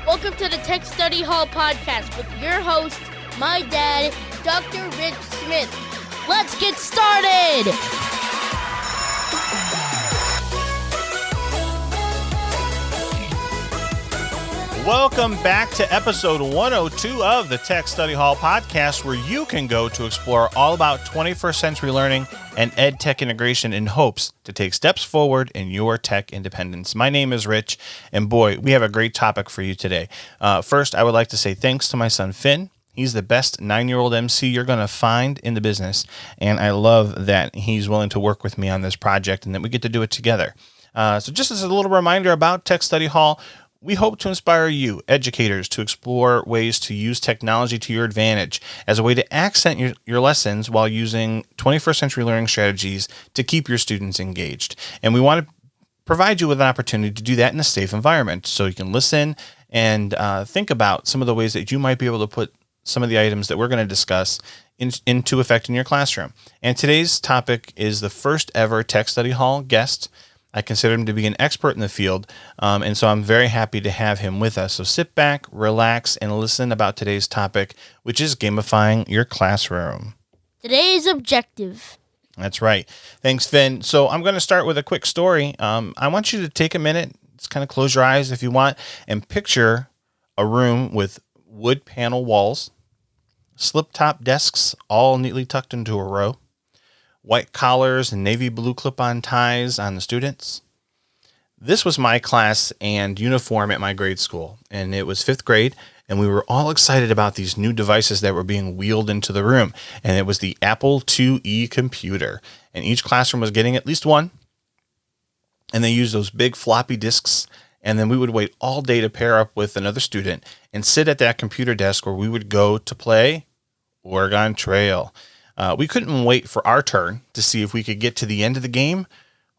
Welcome to the Tech Study Hall podcast with your host, my dad, Dr. Rich Smith. Let's get started! Welcome back to episode 102 of the Tech Study Hall podcast, where you can go to explore all about 21st century learning and ed tech integration in hopes to take steps forward in your tech independence. My name is Rich, and boy, we have a great topic for you today. First, I would like to say thanks to my son, Finn. He's the best 9-year-old MC you're going to find in the business, and I love that he's willing to work with me on this project and that we get to do it together. So just as a little reminder about Tech Study Hall, we hope to inspire you, educators, to explore ways to use technology to your advantage as a way to accent your lessons while using 21st century learning strategies to keep your students engaged. And we want to provide you with an opportunity to do that in a safe environment so you can listen and think about some of the ways that you might be able to put some of the items that we're going to discuss into effect in your classroom. And today's topic is the first ever Tech Study Hall guest. I consider him to be an expert in the field, and so I'm very happy to have him with us. So sit back, relax, and listen about today's topic, which is gamifying your classroom. Today's objective. That's right. Thanks, Finn. So I'm going to start with a quick story. I want you to take a minute, just kind of close your eyes if you want, and picture a room with wood panel walls, slip-top desks all neatly tucked into a row, white collars and navy blue clip-on ties on the students. This was my class and uniform at my grade school, and it was 5th grade, and we were all excited about these new devices that were being wheeled into the room, and it was the Apple IIe computer, and each classroom was getting at least one, and they used those big floppy disks, and then we would wait all day to pair up with another student and sit at that computer desk where we would go to play Oregon Trail. We couldn't wait for our turn to see if we could get to the end of the game,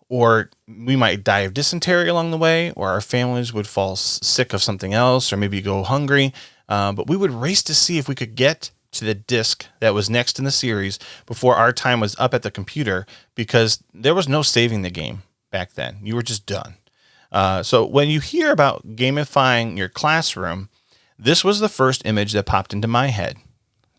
or we might die of dysentery along the way, or our families would fall sick of something else, or maybe go hungry. But we would race to see if we could get to the disc that was next in the series before our time was up at the computer, because there was no saving the game back then. You were just done. So when you hear about gamifying your classroom, this was the first image that popped into my head.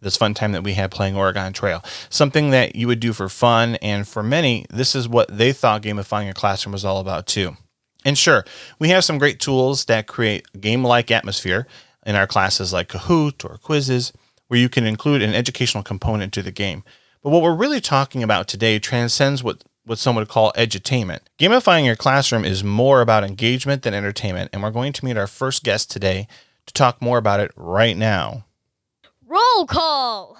This fun time that we had playing Oregon Trail, something that you would do for fun. And for many, this is what they thought gamifying your classroom was all about too. And sure, we have some great tools that create a game-like atmosphere in our classes like Kahoot or quizzes, where you can include an educational component to the game. But what we're really talking about today transcends what some would call edutainment. Gamifying your classroom is more about engagement than entertainment. And we're going to meet our first guest today to talk more about it right now. Roll call!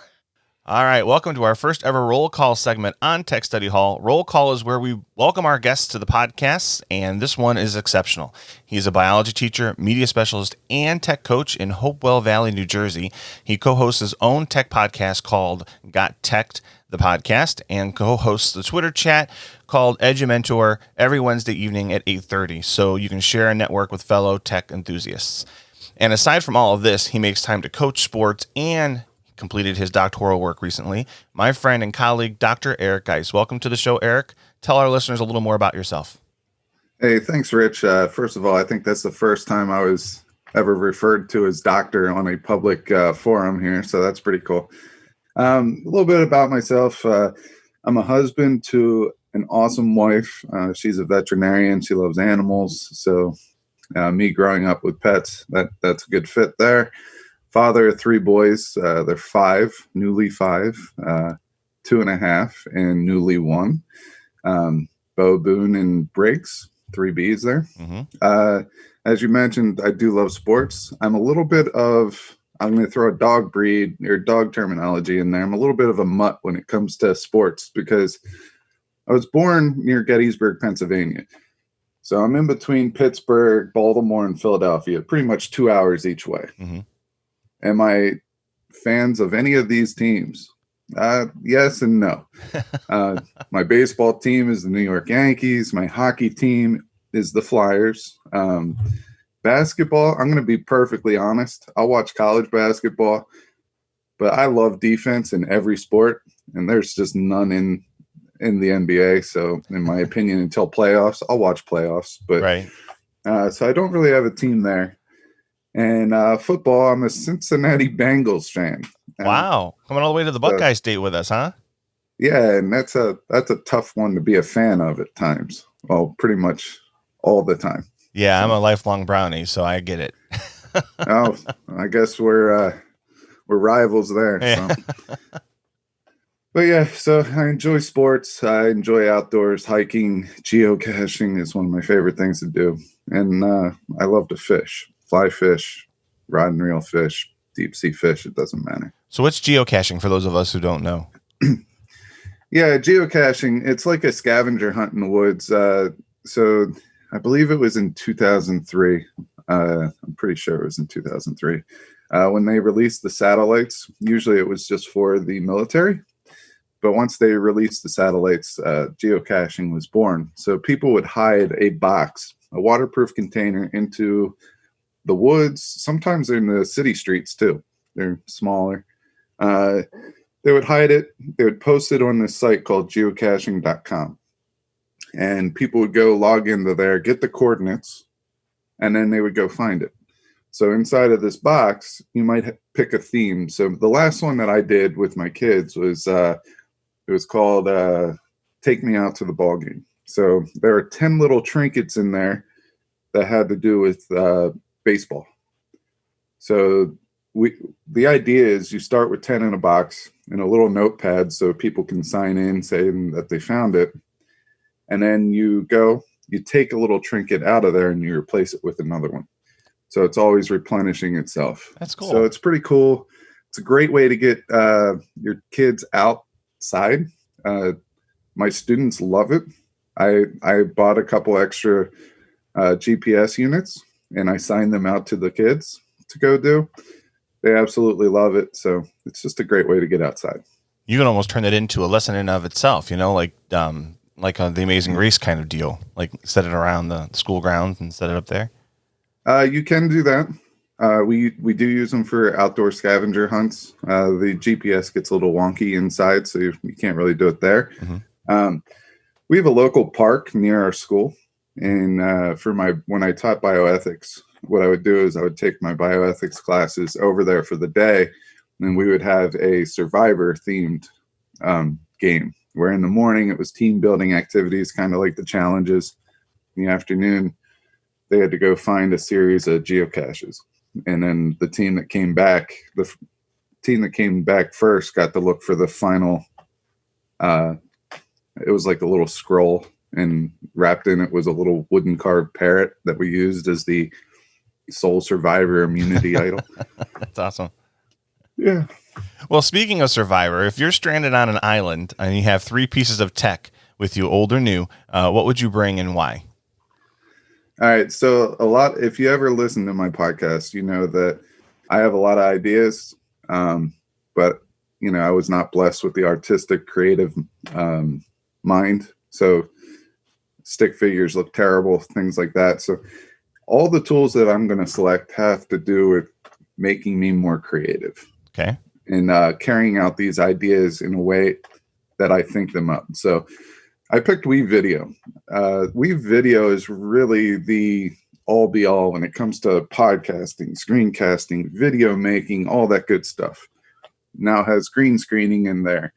All right, welcome to our first ever roll call segment on Tech Study Hall. Roll call is where we welcome our guests to the podcast, and this one is exceptional. He's a biology teacher, media specialist, and tech coach in Hopewell Valley, New Jersey. He co-hosts his own tech podcast called GotTechED, the podcast, and co-hosts the Twitter chat called EdjiNotes every Wednesday evening at 8:30, so you can share and network with fellow tech enthusiasts. And aside from all of this, he makes time to coach sports and completed his doctoral work recently. My friend and colleague, Dr. Eric Guise. Welcome to the show, Eric. Tell our listeners a little more about yourself. Hey, thanks, Rich. First of all, I think that's the first time I was ever referred to as doctor on a public forum here, so that's pretty cool. A little bit about myself. I'm a husband to an awesome wife. She's a veterinarian. She loves animals, so me growing up with pets, that's a good fit there. Father of 3 boys. They're 5, newly 5, 2.5, and newly 1. Bo, Boone, and Breaks, 3 Bs there. Mm-hmm. As you mentioned, I do love sports. I'm a little bit of, I'm going to throw a dog breed or dog terminology in there. I'm a little bit of a mutt when it comes to sports because I was born near Gettysburg, Pennsylvania. So I'm in between Pittsburgh, Baltimore, and Philadelphia, pretty much 2 hours each way. Mm-hmm. Am I fans of any of these teams? Yes and no. My baseball team is the New York Yankees. My hockey team is the Flyers. Basketball, I'm going to be perfectly honest. I'll watch college basketball, but I love defense in every sport, and there's just none in the NBA. So in my opinion, until playoffs, I'll watch playoffs. But right. So I don't really have a team there. And football, I'm a Cincinnati Bengals fan. Wow. Coming all the way to the Buckeye State with us, huh? Yeah, and that's a tough one to be a fan of at times. Well, pretty much all the time. Yeah, I'm a lifelong Brownie, so I get it. Oh, I guess we're rivals there. Yeah. So. But yeah, so I enjoy sports. I enjoy outdoors. Hiking, geocaching is one of my favorite things to do. And I love to fish, fly fish, rod and reel fish, deep sea fish. It doesn't matter. So what's geocaching for those of us who don't know? Yeah, geocaching, it's like a scavenger hunt in the woods. So I believe it was in 2003. I'm pretty sure it was in 2003. When they released the satellites, usually it was just for the military. But once they released the satellites, geocaching was born. So people would hide a box, a waterproof container, into the woods. Sometimes they're in the city streets too. They're smaller. They would hide it. They would post it on this site called geocaching.com. And people would go log into there, get the coordinates, and then they would go find it. So inside of this box, you might pick a theme. So the last one that I did with my kids was it was called Take Me Out to the Ball Game. So there are 10 little trinkets in there that had to do with baseball. So the idea is you start with 10 in a box in a little notepad so people can sign in saying that they found it. And then you take a little trinket out of there and you replace it with another one. So it's always replenishing itself. That's cool. So it's pretty cool. It's a great way to get your kids outside. My students love it. I bought a couple extra GPS units and I signed them out to the kids to go do. They absolutely love it. So it's just a great way to get outside. You can almost turn it into a lesson in of itself, like the Amazing Race kind of deal, like set it around the school grounds and set it up there. You can do that. We do use them for outdoor scavenger hunts. The GPS gets a little wonky inside, so you can't really do it there. Mm-hmm. We have a local park near our school, and when I taught bioethics, what I would do is I would take my bioethics classes over there for the day, and we would have a survivor themed game where in the morning it was team building activities, kind of like the challenges. In the afternoon, they had to go find a series of geocaches. And then the team that came back first got to look for the final. It was like a little scroll, and wrapped in it was a little wooden carved parrot that we used as the sole survivor immunity idol. That's awesome. Yeah. Well, speaking of Survivor, if you're stranded on an island and you have 3 pieces of tech with you, old or new, what would you bring and why? All right. So if you ever listen to my podcast, you know that I have a lot of ideas, but I was not blessed with the artistic, creative mind. So stick figures look terrible, things like that. So all the tools that I'm going to select have to do with making me more creative. Okay. And carrying out these ideas in a way that I think them up. So I picked WeVideo. WeVideo is really the all be all when it comes to podcasting, screencasting, video making, all that good stuff. Now has green screening in there.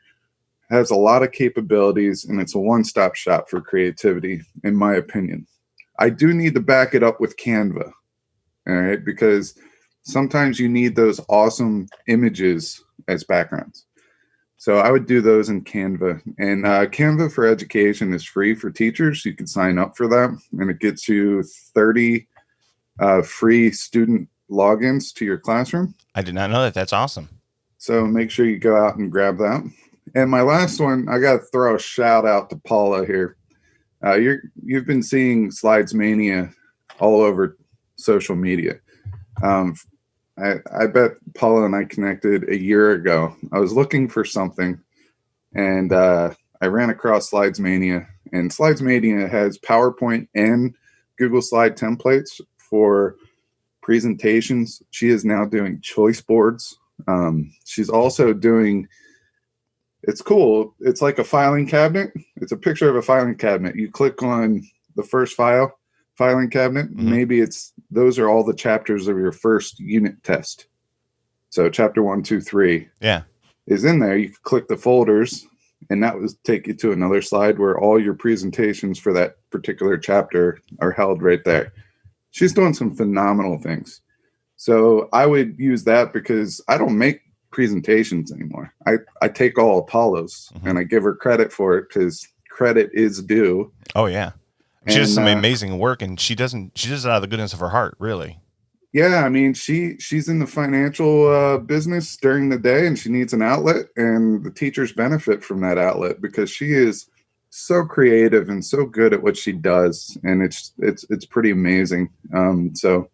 Has a lot of capabilities, and it's a one-stop shop for creativity, in my opinion. I do need to back it up with Canva, all right, because sometimes you need those awesome images as backgrounds. So I would do those in Canva. And Canva for Education is free for teachers. You can sign up for that, and it gets you 30 free student logins to your classroom. I did not know that. That's awesome. So make sure you go out and grab that. And my last one, I got to throw a shout out to Paula here. You've been seeing Slides Mania all over social media. I bet Paula and I connected a year ago. I was looking for something, and I ran across Slides Mania. And Slides Mania has PowerPoint and Google Slide templates for presentations. She is now doing choice boards. She's also doing, it's cool. It's like a filing cabinet. It's a picture of a filing cabinet. You click on the first filing cabinet. Mm-hmm. Maybe it's those are all the chapters of your first unit test. So chapter 1, 2, 3 is in there. You can click the folders, and that would take you to another slide where all your presentations for that particular chapter are held right there. She's doing some phenomenal things. So I would use that because I don't make presentations anymore. I take all Apollo's and I give her credit for it because credit is due. Oh yeah. She does some amazing work, and she does it out of the goodness of her heart, really. Yeah, I mean, she's in the financial business during the day, and she needs an outlet, and the teachers benefit from that outlet because she is so creative and so good at what she does, and it's pretty amazing. So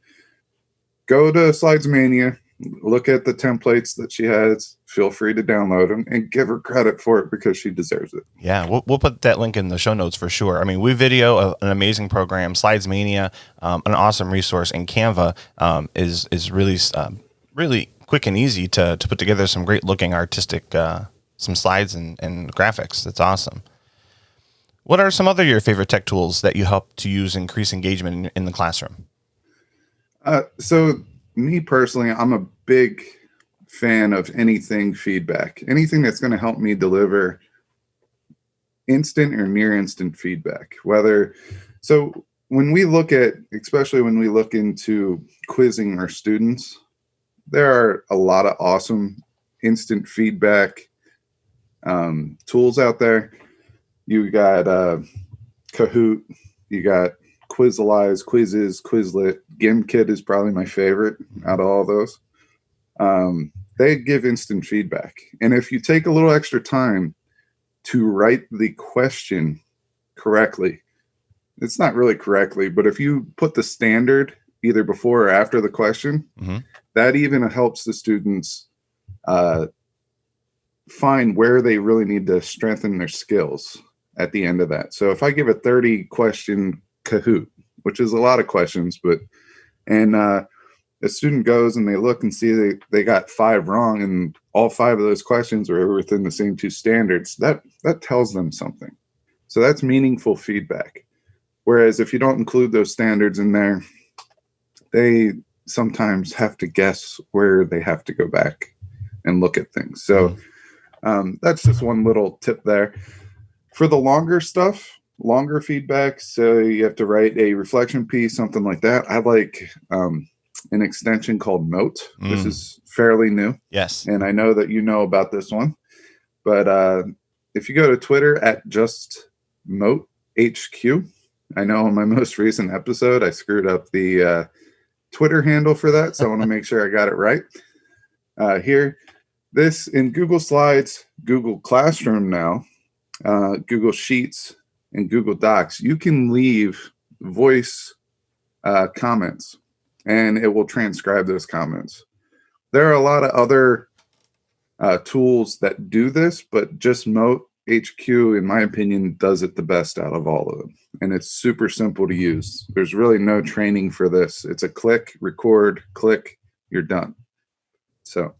go to Slides Mania, look at the templates that she has. Feel free to download them and give her credit for it because she deserves it. Yeah, we'll put that link in the show notes for sure. I mean, WeVideo, an amazing program, Slides Mania, an awesome resource, and Canva is really really quick and easy to put together some great looking artistic some slides and graphics. That's awesome. What are some other your favorite tech tools that you help to use increase engagement in the classroom? So me personally, I'm a big fan of anything feedback, anything that's going to help me deliver instant or near instant feedback. So when we look at, especially when we look into quizzing our students, there are a lot of awesome instant feedback tools out there. You got Kahoot, you got Quizalize, Quizzes, Quizlet. GimKit is probably my favorite out of all those. They give instant feedback. And if you take a little extra time to write the question correctly, it's not really correctly, but if you put the standard either before or after the question, that even helps the students find where they really need to strengthen their skills at the end of that. So if I give a 30 question Kahoot, which is a lot of questions, and a student goes and they look and see they got 5 wrong, and all 5 of those questions are within the same 2 standards, that tells them something. So that's meaningful feedback. Whereas if you don't include those standards in there, they sometimes have to guess where they have to go back and look at things. So that's just one little tip there. For the longer stuff, longer feedback, so you have to write a reflection piece, something like that. I like an extension called Mote. This is fairly new. Yes. And I know that you know about this one. But if you go to Twitter at JustMoteHQ, I know in my most recent episode, I screwed up the Twitter handle for that. So I want to make sure I got it right. Here, this in Google Slides, Google Classroom now, Google Sheets, and Google Docs, you can leave voice comments, and it will transcribe those comments. There are a lot of other tools that do this, but just Mote HQ, in my opinion, does it the best out of all of them. And it's super simple to use. There's really no training for this. It's a click, record, click, you're done. So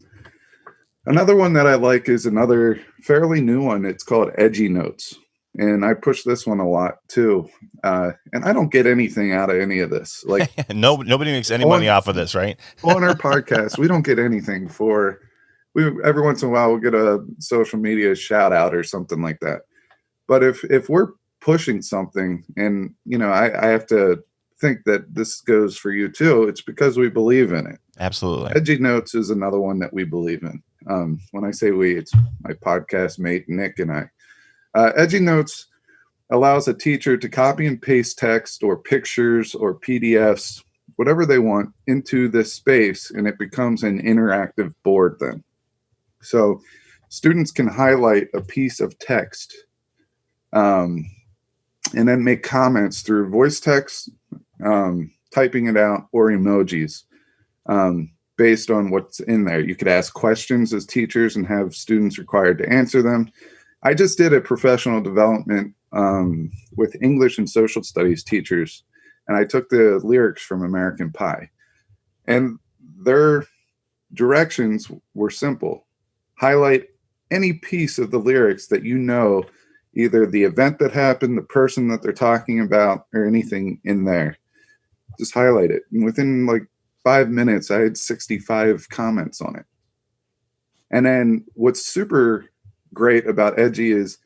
another one that I like is another fairly new one. It's called EdjiNotes. And I push this one a lot too. And I don't get anything out of any of this. Like nobody makes any money off of this, right? On our podcast, we don't get anything every once in a while we'll get a social media shout out or something like that. But if we're pushing something, and I have to think that this goes for you too, it's because we believe in it. Absolutely. EdjiNotes is another one that we believe in. When I say we, it's my podcast mate Nick and I. EdjiNotes allows a teacher to copy and paste text or pictures or PDFs, whatever they want, into this space, and it becomes an interactive board then. So students can highlight a piece of text and then make comments through voice text, typing it out, or emojis based on what's in there. You could ask questions as teachers and have students required to answer them. I just did a professional development with English and social studies teachers, and I took the lyrics from American Pie. And their directions were simple. Highlight any piece of the lyrics that either the event that happened, the person that they're talking about, or anything in there. just highlight it. And within like 5 minutes, I had 65 comments on it. And then what's super great about Edji is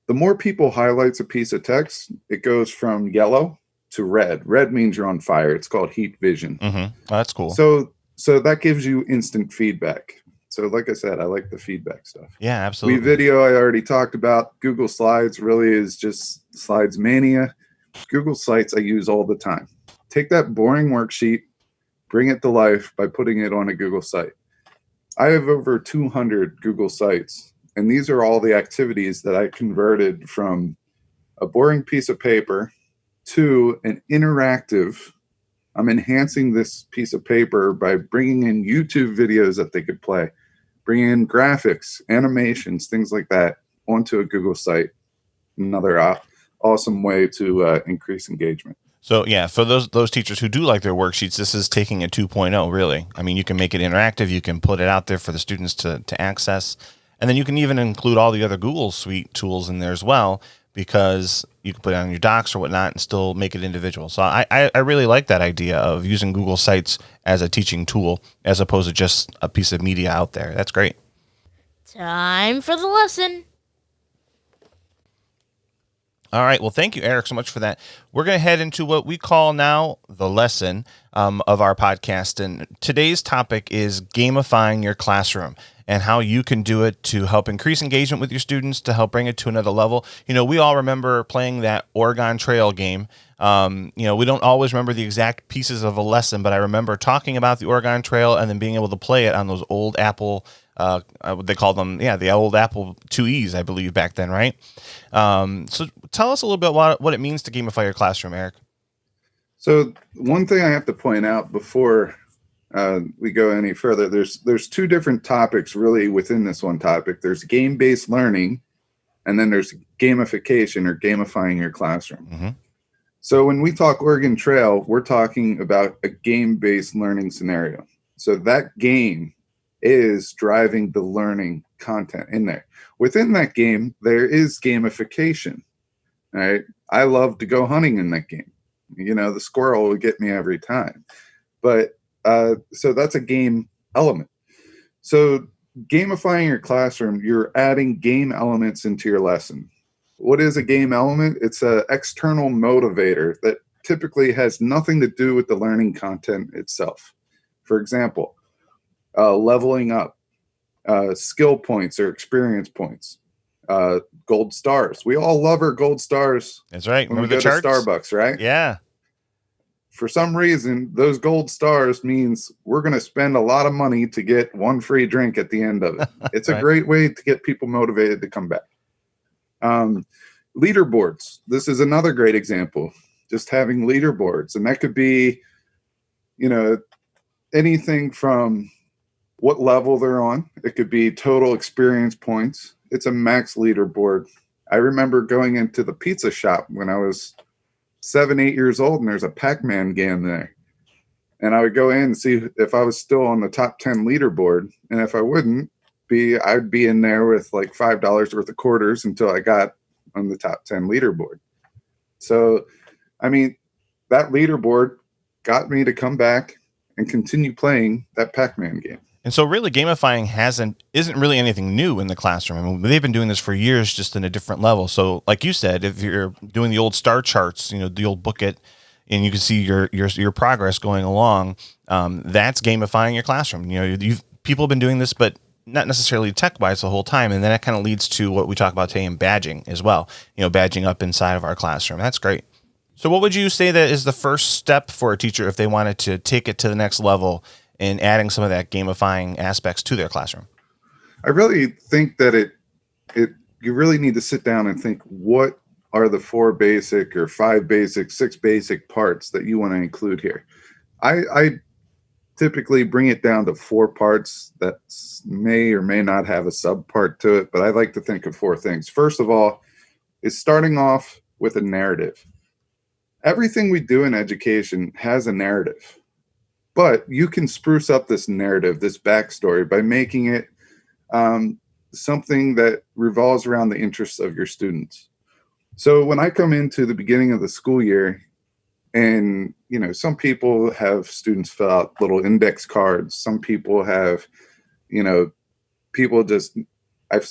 the more people highlights a piece of text, it goes from yellow to red. Red means you're on fire. It's called heat vision. Oh, that's cool. So that gives you instant feedback. So like I said, I like the feedback stuff. Yeah, absolutely. WeVideo, I already talked about. Google Slides really is just Slides mania. Google Sites I use all the time. Take that boring worksheet, bring it to life by putting it on a Google site. I have over 200 Google Sites, and these are all the activities that I converted from a boring piece of paper to an interactive. I'm enhancing this piece of paper by bringing in YouTube videos that they could play, bringing in graphics, animations, things like that onto a Google site. Another awesome way to increase engagement. So yeah, for those teachers who do like their worksheets, this is taking a 2.0, really. I mean, you can make it interactive. You can put it out there for the students to access. And then you can even include all the other Google Suite tools in there as well, because you can put it on your docs or whatnot and still make it individual. So I really like that idea of using Google Sites as a teaching tool as opposed to just a piece of media out there. That's great. Time for the lesson. All right. Well, thank you, Eric, so much for that. We're going to head into what we call now the lesson of our podcast. And today's topic is gamifying your classroom and how you can do it to help increase engagement with your students, to help bring it to another level. You know, we all remember playing that Oregon Trail game. You know, we don't always remember the exact pieces of a lesson, but I remember talking about the Oregon Trail and then being able to play it on those old Apple, they called them, the old Apple 2Es, I believe, back then, right? So tell us a little bit what it means to gamify your classroom, Eric. So one thing I have to point out before we go any further, there's two different topics really within this one topic. There's game-based learning, and then there's gamification or gamifying your classroom. Mm-hmm. So when we talk Oregon Trail, we're talking about a game-based learning scenario. So that game is driving the learning content in there. Within that game, there is gamification. All right. I love to go hunting in that game. You know, the squirrel will get me every time. But so that's a game element. So gamifying your classroom, you're adding game elements into your lesson. What is a game element? It's an external motivator that typically has nothing to do with the learning content itself. For example, leveling up, skill points or experience points, gold stars. We all love our gold stars. That's right. When Remember we go the to charts? Starbucks, right? Yeah. For some reason, those gold stars means we're going to spend a lot of money to get one free drink at the end of it. It's a Right. great way to get people motivated to come back. Leaderboards. This is another great example. Just having leaderboards. And that could be, you know, anything from what level they're on. It could be total experience points. It's a max leaderboard. I remember going into the pizza shop when I was 7, 8 years old, and there's a Pac-Man game there. And I would go in and see if I was still on the top 10 leaderboard. And if I wouldn't be, I'd be in there with like $5 worth of quarters until I got on the top 10 leaderboard. So, I mean, that leaderboard got me to come back and continue playing that Pac-Man game. And so really gamifying isn't really anything new in the classroom. I mean, they've been doing this for years, just in a different level. So like you said, if you're doing the old star charts, you know, the old book it, and you can see your progress going along, that's gamifying your classroom. You know, people have been doing this, but not necessarily tech-wise the whole time. And then that kind of leads to what we talk about today in badging as well, you know, badging up inside of our classroom. That's great. So what would you say that is the first step for a teacher if they wanted to take it to the next level and adding some of that gamifying aspects to their classroom? I really think that you really need to sit down and think, what are the 4 basic or 5 basic, 6 basic parts that you want to include here? I typically bring it down to 4 parts that may or may not have a sub part to it, but I like to think of 4 things. First of all, is starting off with a narrative. Everything we do in education has a narrative. But you can spruce up this narrative, this backstory, by making it something that revolves around the interests of your students. So when I come into the beginning of the school year, And, some people have students fill out little index cards. Some people have, people just,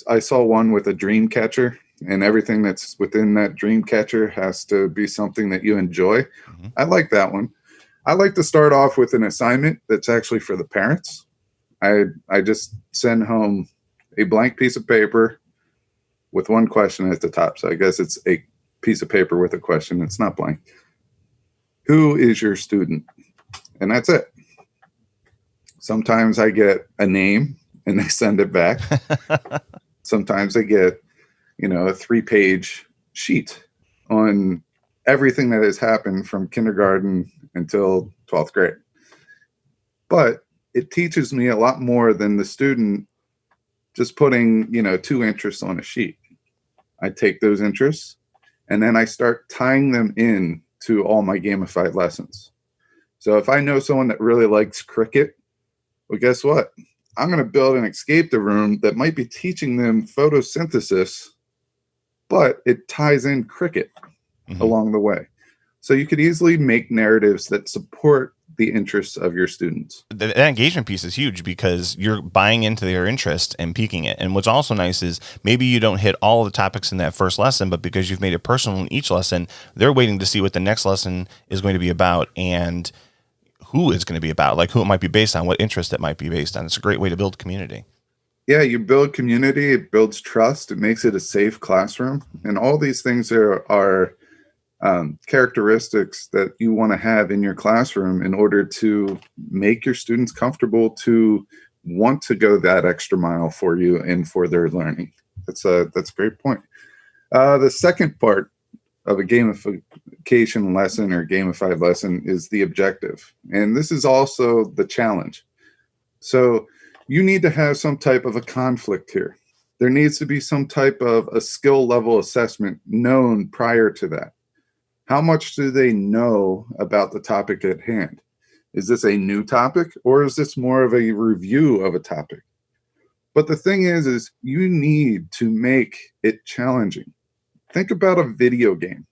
I saw one with a dream catcher, and everything that's within that dream catcher has to be something that you enjoy. Mm-hmm. I like that one. I like to start off with an assignment that's actually for the parents. I just send home a blank piece of paper with one question at the top. So I guess it's a piece of paper with a question. It's not blank. Who is your student? And that's it. Sometimes I get a name and they send it back. Sometimes I get, a 3-page sheet on everything that has happened from kindergarten until 12th grade. But it teaches me a lot more than the student just putting, 2 interests on a sheet. I take those interests and then I start tying them in to all my gamified lessons. So if I know someone that really likes cricket, well, guess what? I'm going to build an escape the room that might be teaching them photosynthesis, but it ties in cricket along the way. So you could easily make narratives that support the interests of your students. That engagement piece is huge because you're buying into their interest and piquing it. And what's also nice is maybe you don't hit all of the topics in that first lesson, but because you've made it personal in each lesson, they're waiting to see what the next lesson is going to be about and who it's going to be about, like who it might be based on, what interest it might be based on. It's a great way to build community. Yeah, you build community, it builds trust, it makes it a safe classroom. And all these things are characteristics that you want to have in your classroom in order to make your students comfortable to want to go that extra mile for you and for their learning. That's a great point. The second part of a gamification lesson or gamified lesson is the objective. And this is also the challenge. So you need to have some type of a conflict here. There needs to be some type of a skill level assessment known prior to that. How much do they know about the topic at hand? Is this a new topic or is this more of a review of a topic? But the thing is you need to make it challenging. Think about a video game.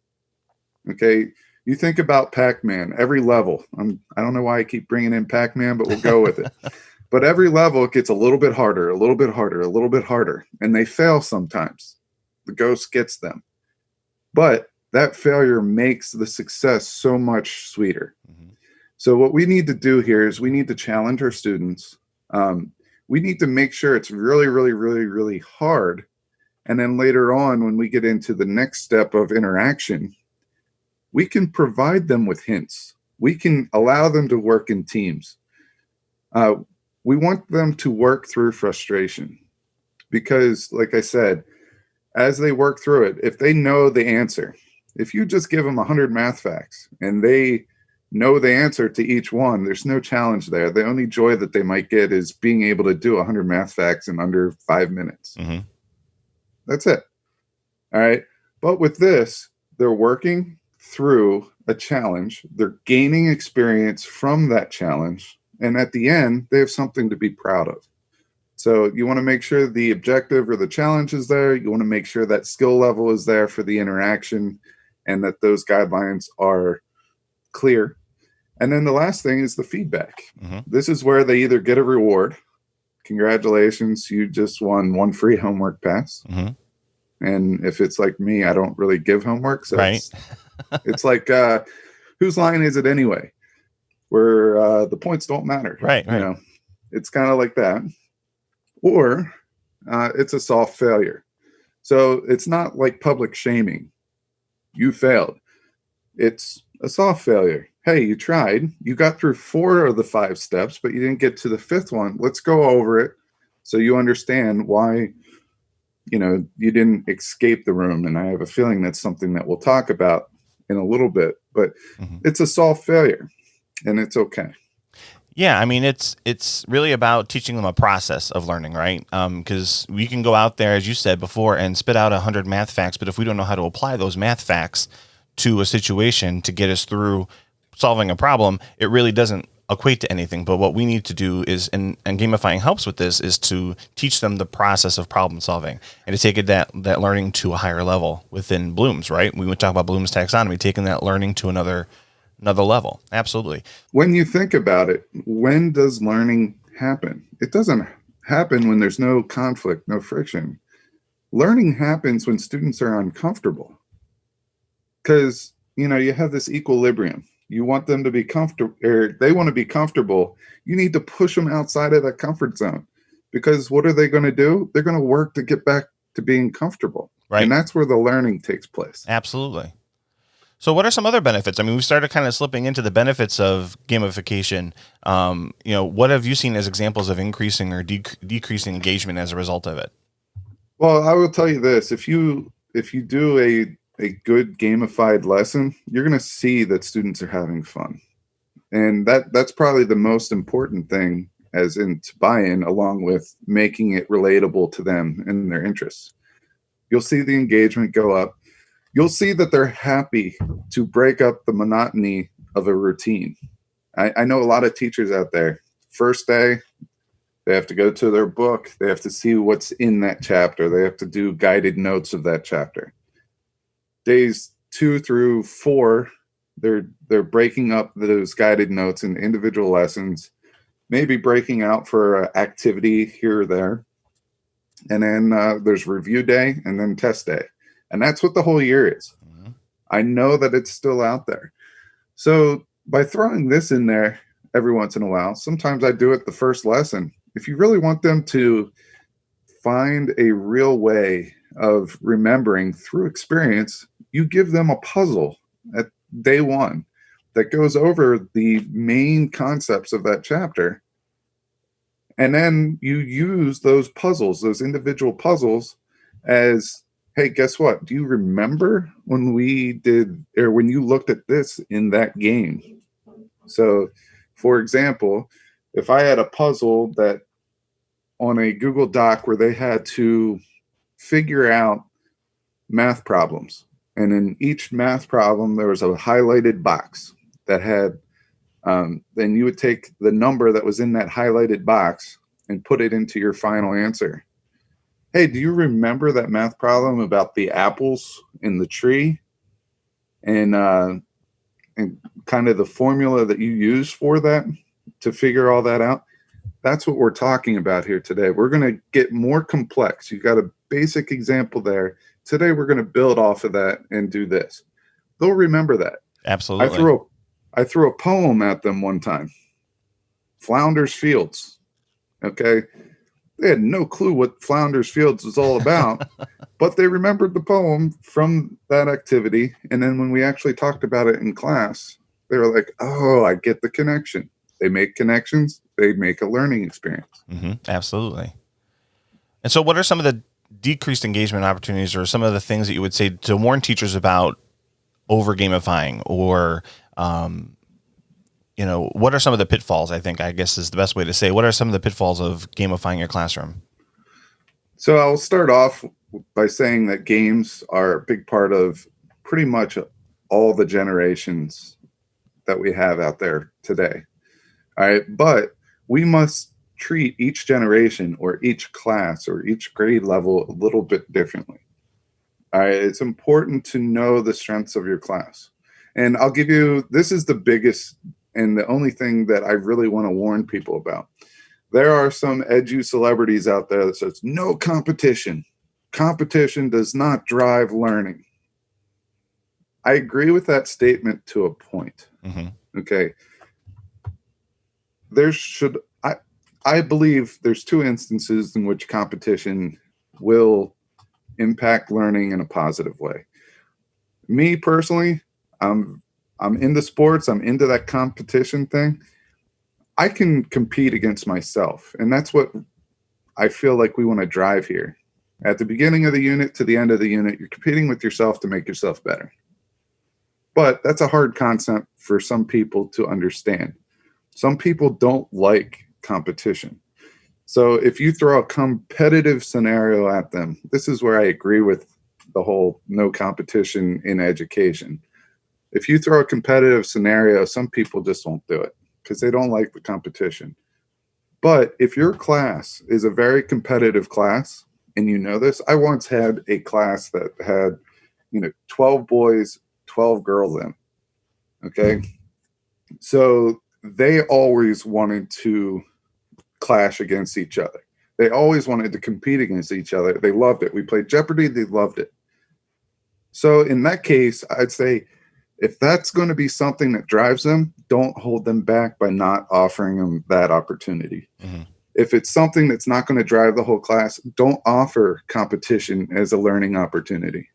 Okay. You think about Pac-Man, every level. I don't know why I keep bringing in Pac-Man, but we'll go with it. But every level gets a little bit harder, a little bit harder, a little bit harder. And they fail sometimes. The ghost gets them. But that failure makes the success so much sweeter. Mm-hmm. So what we need to do here is we need to challenge our students. We need to make sure it's really, really, really, really hard. And then later on, when we get into the next step of interaction, we can provide them with hints. We can allow them to work in teams. We want them to work through frustration because, like I said, as they work through it, if they know the answer, if you just give them 100 math facts and they know the answer to each one, there's no challenge there. The only joy that they might get is being able to do 100 math facts in under 5 minutes. Mm-hmm. That's it. All right. But with this, they're working through a challenge. They're gaining experience from that challenge. And at the end, they have something to be proud of. So you want to make sure the objective or the challenge is there. You want to make sure that skill level is there for the interaction and that those guidelines are clear. And then the last thing is the feedback. Mm-hmm. This is where they either get a reward. Congratulations, you just won one free homework pass. Mm-hmm. And if it's like me, I don't really give homework. So right. It's like, whose line is it anyway? Where the points don't matter. Right. You know, it's kind of like that. Or it's a soft failure. So it's not like public shaming. You failed. It's a soft failure. Hey, you tried. You got through 4 of the 5 steps, but you didn't get to the 5th one. Let's go over it so you understand why, you didn't escape the room. And I have a feeling that's something that we'll talk about in a little bit. But It's a soft failure, and it's okay. Yeah, I mean, it's really about teaching them a process of learning, right? Because we can go out there, as you said before, and spit out 100 math facts, but if we don't know how to apply those math facts to a situation to get us through solving a problem, it really doesn't equate to anything. But what we need to do is, and gamifying helps with this, is to teach them the process of problem solving and to take that learning to a higher level within Bloom's, right? We would talk about Bloom's taxonomy, taking that learning to another another level. Absolutely. When you think about it, when does learning happen? It doesn't happen when there's no conflict, no friction. Learning happens when students are uncomfortable, because you have this equilibrium. You want them to be comfortable, or they want to be comfortable. You need to push them outside of that comfort zone, because what are they going to do? They're going to work to get back to being comfortable. Right. And that's where the learning takes place. Absolutely. So what are some other benefits? I mean, we started kind of slipping into the benefits of gamification. What have you seen as examples of increasing or decreasing engagement as a result of it? Well, I will tell you this: if you do a good gamified lesson, you're going to see that students are having fun, and that's probably the most important thing, as in to buy-in, along with making it relatable to them and their interests. You'll see the engagement go up. You'll see that they're happy to break up the monotony of a routine. I know a lot of teachers out there. First day, they have to go to their book. They have to see what's in that chapter. They have to do guided notes of that chapter. Days 2 through 4, they're breaking up those guided notes into individual lessons, maybe breaking out for an activity here or there. And then there's review day and then test day. And that's what the whole year is. Mm-hmm. I know that it's still out there. So by throwing this in there every once in a while, sometimes I do it the first lesson. If you really want them to find a real way of remembering through experience, you give them a puzzle at day 1 that goes over the main concepts of that chapter. And then you use those puzzles, those individual puzzles, as, hey, guess what? Do you remember when we did, or when you looked at this in that game? So, for example, if I had a puzzle that on a Google Doc where they had to figure out math problems, and in each math problem, there was a highlighted box that had, then you would take the number that was in that highlighted box and put it into your final answer. Hey, do you remember that math problem about the apples in the tree and kind of the formula that you use for that to figure all that out? That's what we're talking about here today. We're going to get more complex. You got a basic example there. Today, we're going to build off of that and do this. They'll remember that. Absolutely. I threw a poem at them one time. Flounders Fields. Okay. They had no clue what Flounders Fields was all about, but they remembered the poem from that activity. And then when we actually talked about it in class, they were like, oh, I get the connection. They make connections. They make a learning experience. Mm-hmm. Absolutely. And so what are some of the decreased engagement opportunities, or some of the things that you would say to warn teachers about over gamifying, or, what are some of the pitfalls, I guess is the best way to say, what are some of the pitfalls of gamifying your classroom? So I'll start off by saying that games are a big part of pretty much all the generations that we have out there today. All right. But we must treat each generation or each class or each grade level a little bit differently. All right. It's important to know the strengths of your class. And I'll give you, this is the biggest and the only thing that I really want to warn people about. There are some edu celebrities out there that says, no competition. Competition does not drive learning. I agree with that statement to a point. Mm-hmm. Okay. I believe there's 2 instances in which competition will impact learning in a positive way. Me personally, I'm into sports. I'm into that competition thing. I can compete against myself. And that's what I feel like we want to drive here. At the beginning of the unit to the end of the unit, you're competing with yourself to make yourself better. But that's a hard concept for some people to understand. Some people don't like competition. So if you throw a competitive scenario at them, this is where I agree with the whole no competition in education. If you throw a competitive scenario, some people just won't do it because they don't like the competition. But if your class is a very competitive class, and you know this, I once had a class that had, 12 boys, 12 girls in. Okay. So they always wanted to clash against each other. They always wanted to compete against each other. They loved it. We played Jeopardy. They loved it. So in that case, I'd say if that's going to be something that drives them, don't hold them back by not offering them that opportunity. Mm-hmm. If it's something that's not going to drive the whole class, don't offer competition as a learning opportunity.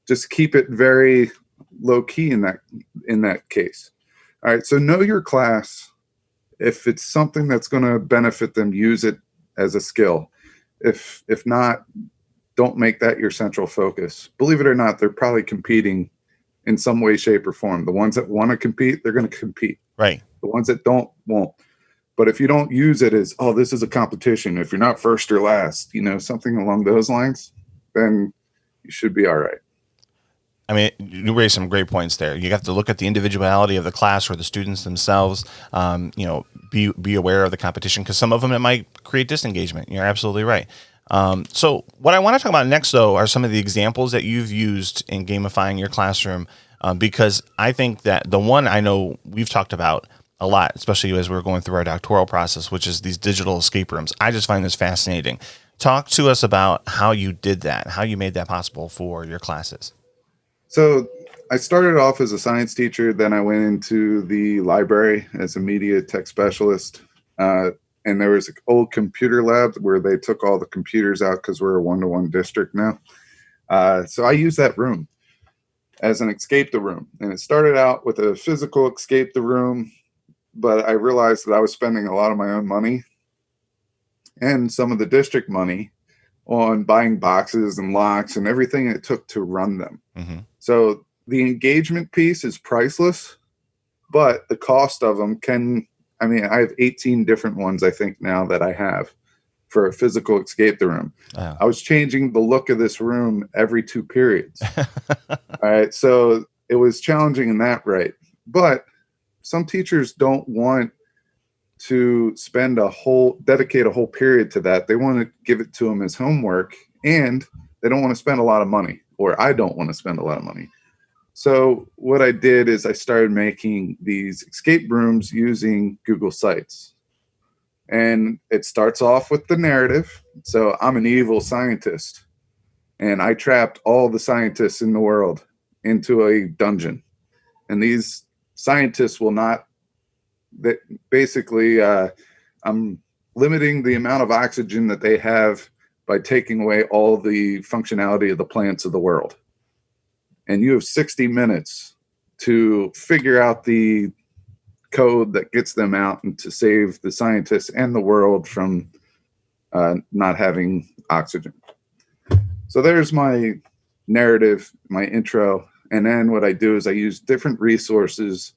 Just keep it very low key in that case. All right, so know your class. If it's something that's going to benefit them, use it as a skill. If not, don't make that your central focus. Believe it or not, they're probably competing in some way, shape, or form. The ones that want to compete, they're going to compete. Right. The ones that don't, won't. But if you don't use it as, oh, this is a competition, if you're not first or last, something along those lines, then you should be all right. I mean, you raised some great points there. You have to look at the individuality of the class or the students themselves. Be aware of the competition, because some of them, it might create disengagement. You're absolutely right. So what I want to talk about next, though, are some of the examples that you've used in gamifying your classroom, because I think that the one I know we've talked about a lot, especially as we're going through our doctoral process, which is these digital escape rooms. I just find this fascinating. Talk to us about how you did that, how you made that possible for your classes. So I started off as a science teacher. Then I went into the library as a media tech specialist. And there was an old computer lab where they took all the computers out because we're a one-to-one district now. So I used that room as an escape the room. And it started out with a physical escape the room, but I realized that I was spending a lot of my own money and some of the district money on buying boxes and locks and everything it took to run them. Mm-hmm. So the engagement piece is priceless, but the cost of them I have 18 different ones, I think, now that I have for a physical escape the room. Oh. I was changing the look of this room every 2 periods. All right. So it was challenging in that, right? But some teachers don't want to dedicate a whole period to that. They want to give it to them as homework, and they don't want to spend a lot of money, or I don't want to spend a lot of money. So what I did is I started making these escape rooms using Google Sites. And it starts off with the narrative. So I'm an evil scientist, and I trapped all the scientists in the world into a dungeon. And these scientists I'm limiting the amount of oxygen that they have by taking away all the functionality of the plants of the world. And you have 60 minutes to figure out the code that gets them out and to save the scientists and the world from not having oxygen. So there's my narrative, my intro. And then what I do is I use different resources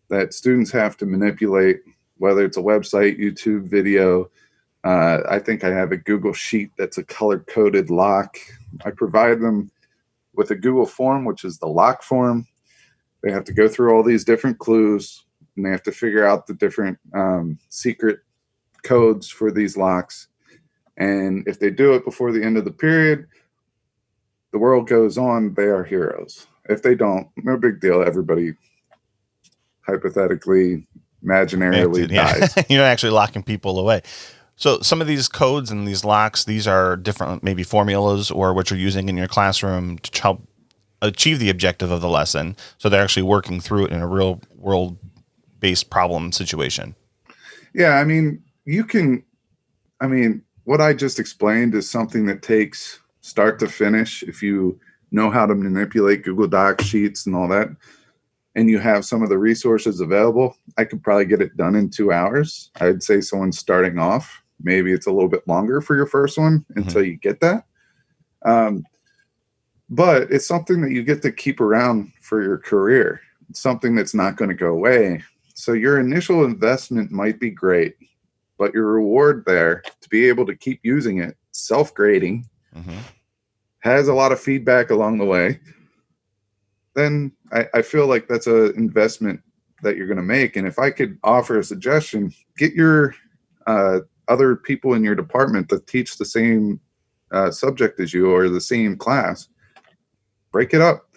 that students have to manipulate, whether it's a website, YouTube video. I think I have a Google Sheet that's a color-coded lock. I provide them with a Google form, which is the lock form. They have to go through all these different clues, and they have to figure out the different secret codes for these locks. And if they do it before the end of the period, the world goes on. They are heroes. If they don't, no big deal. Everybody hypothetically, imaginarily dies. You're not actually locking people away. So some of these codes and these locks, these are different, maybe formulas or what you're using in your classroom to help achieve the objective of the lesson. So they're actually working through it in a real world-based problem situation. Yeah, what I just explained is something that takes start to finish. If you know how to manipulate Google Docs, Sheets, and all that, and you have some of the resources available, I could probably get it done in 2 hours. I'd say someone starting off, maybe it's a little bit longer for your first one until you get that. But it's something that you get to keep around for your career. It's something that's not going to go away. So your initial investment might be great, but your reward there to be able to keep using it, self-grading, has a lot of feedback along the way, then I feel like that's an investment that you're going to make. And if I could offer a suggestion, get your other people in your department that teach the same subject as you or the same class, break it up.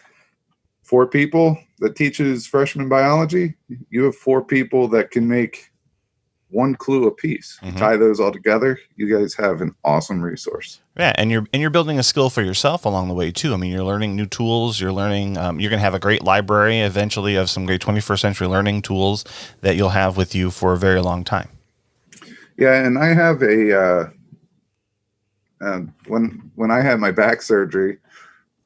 4 people that teaches freshman biology, you have 4 people that can make 1 clue apiece. You tie those all together, you guys have an awesome resource. Yeah, and you're building a skill for yourself along the way too. I mean, you're learning new tools. You're learning. You're going to have a great library eventually of some great 21st century learning tools that you'll have with you for a very long time. Yeah, and I have a when I had my back surgery,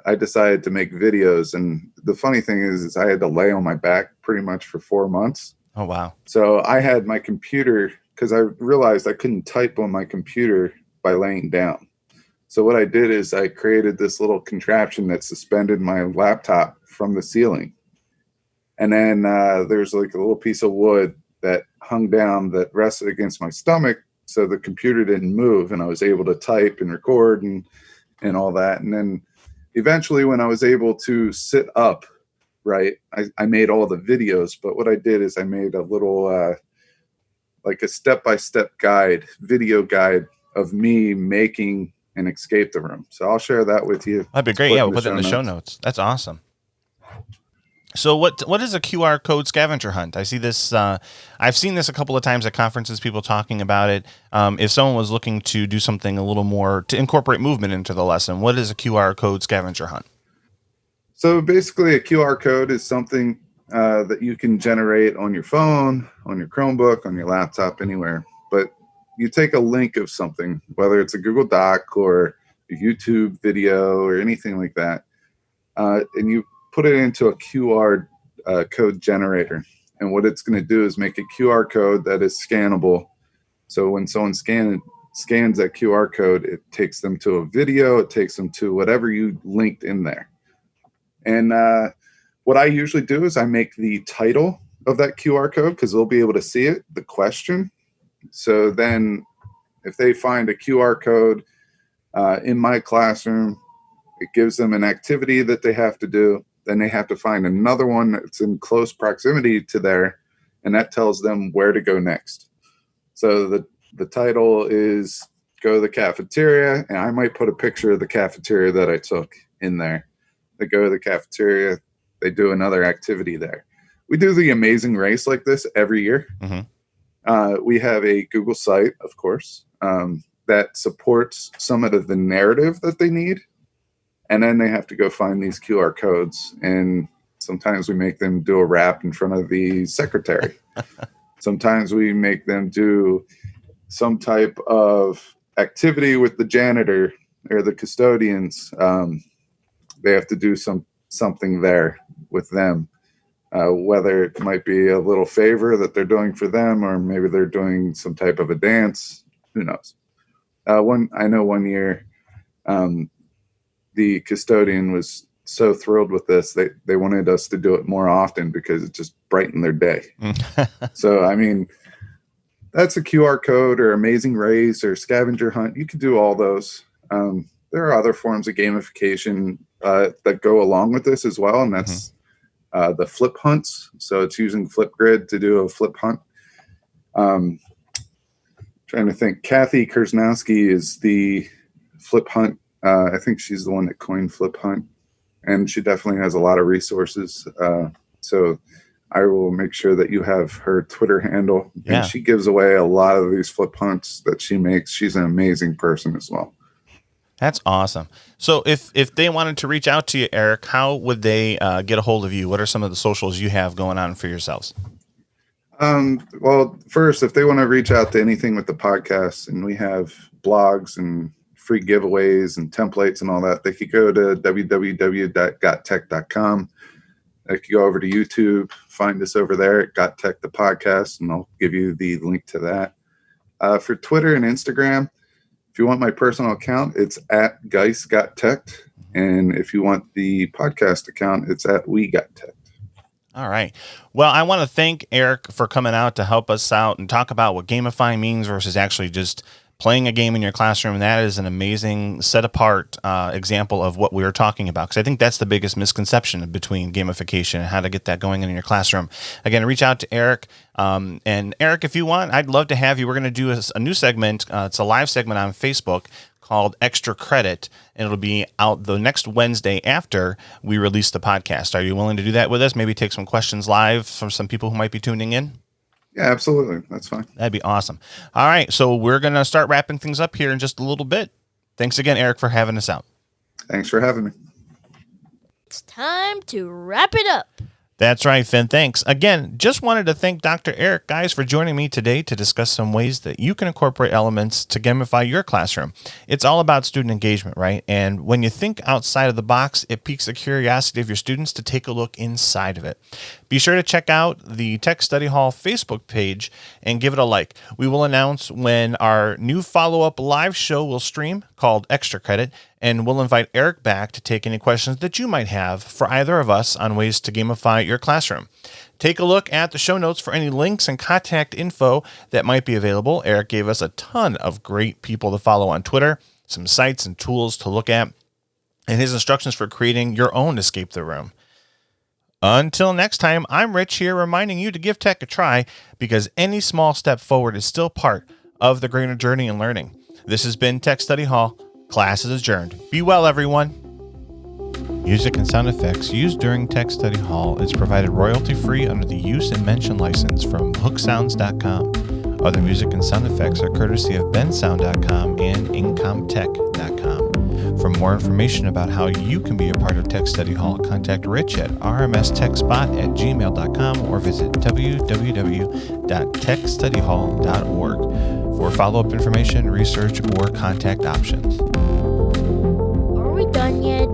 I decided to make videos, and the funny thing is I had to lay on my back pretty much for 4 months. Oh wow! So I had my computer, because I realized I couldn't type on my computer by laying down. So what I did is I created this little contraption that suspended my laptop from the ceiling. And then there's like a little piece of wood that hung down that rested against my stomach, so the computer didn't move, and I was able to type and record and all that. And then eventually when I was able to sit up, right, I made all the videos. But what I did is I made a little like a step-by-step guide, video guide of me making an escape the room. So I'll share that with you. That'd be great. Yeah, we'll put it in the show notes. That's awesome. So what is a QR code scavenger hunt? I see this. I've seen this a couple of times at conferences, people talking about it. If someone was looking to do something a little more to incorporate movement into the lesson, what is a QR code scavenger hunt? So basically a QR code is something that you can generate on your phone, on your Chromebook, on your laptop, anywhere. But you take a link of something, whether it's a Google Doc or a YouTube video or anything like that, and you put it into a QR code generator. And what it's going to do is make a QR code that is scannable. So when someone scans that QR code, it takes them to a video, it takes them to whatever you linked in there. And what I usually do is I make the title of that QR code, because they'll be able to see it, the question. So then if they find a QR code in my classroom, it gives them an activity that they have to do. Then they have to find another one that's in close proximity to there, and that tells them where to go next. So the title is Go to the Cafeteria, and I might put a picture of the cafeteria that I took in there. They go to the cafeteria, they do another activity there. We do the Amazing Race like this every year. We have a Google site, of course, that supports some of the narrative that they need. And then they have to go find these QR codes. And sometimes we make them do a rap in front of the secretary. Sometimes we make them do some type of activity with the janitor or the custodians. They have to do something there with them, whether it might be a little favor that they're doing for them, or maybe they're doing some type of a dance. Who knows? I know one year, the custodian was so thrilled with this, they wanted us to do it more often because it just brightened their day. So, I mean, that's a QR code or Amazing Race or scavenger hunt. You could do all those. There are other forms of gamification that go along with this as well, and that's the FlipHunts. So it's using Flipgrid to do a flip hunt. Trying to think. Kathy Kersznowski is the flip hunt. I think she's the one that coined flip hunt, and she definitely has a lot of resources. So I will make sure that you have her Twitter handle. Yeah. And she gives away a lot of these flip hunts that she makes. She's an amazing person as well. That's awesome. So if they wanted to reach out to you, Eric, how would they get a hold of you? What are some of the socials you have going on for yourselves? Well, first, if they want to reach out to anything with the podcast, and we have blogs and free giveaways and templates and all that, they could go to www.gottech.com. They could go over to YouTube, find us over there at GotTech the podcast, and I'll give you the link to that. For Twitter and Instagram, if you want my personal account, it's at Guise GotTech. And if you want the podcast account, it's at WeGotTech. All right. Well, I want to thank Eric for coming out to help us out and talk about what gamifying means versus actually just playing a game in your classroom. And that is an amazing set apart example of what we were talking about, because I think that's the biggest misconception between gamification and how to get that going in your classroom. Again, reach out to Eric. And Eric, if you want, I'd love to have you. We're going to do a new segment. It's a live segment on Facebook called Extra Credit, and it'll be out the next Wednesday after we release the podcast. Are you willing to do that with us? Maybe take some questions live from some people who might be tuning in? Yeah, absolutely. That's fine. That'd be awesome. All right, so we're going to start wrapping things up here in just a little bit. Thanks again, Eric, for having us out. Thanks for having me. It's time to wrap it up. That's right, Finn. Thanks. Again, just wanted to thank Dr. Eric Guise for joining me today to discuss some ways that you can incorporate elements to gamify your classroom. It's all about student engagement, right? And when you think outside of the box, it piques the curiosity of your students to take a look inside of it. Be sure to check out the Tech Study Hall Facebook page and give it a like. We will announce when our new follow-up live show will stream called Extra Credit, and we'll invite Eric back to take any questions that you might have for either of us on ways to gamify your classroom. Take a look at the show notes for any links and contact info that might be available. Eric gave us a ton of great people to follow on Twitter, some sites and tools to look at, and his instructions for creating your own Escape the Room. Until next time, I'm Rich here reminding you to give tech a try, because any small step forward is still part of the greater journey in learning. This has been Tech Study Hall. Class is adjourned. Be well, everyone. Music and sound effects used during Tech Study Hall is provided royalty-free under the Use and Mention license from hooksounds.com. Other music and sound effects are courtesy of bensound.com and incomtech.com. For more information about how you can be a part of Tech Study Hall, contact Rich at rmstechspot@gmail.com or visit www.techstudyhall.org for follow-up information, research, or contact options. Are we done yet?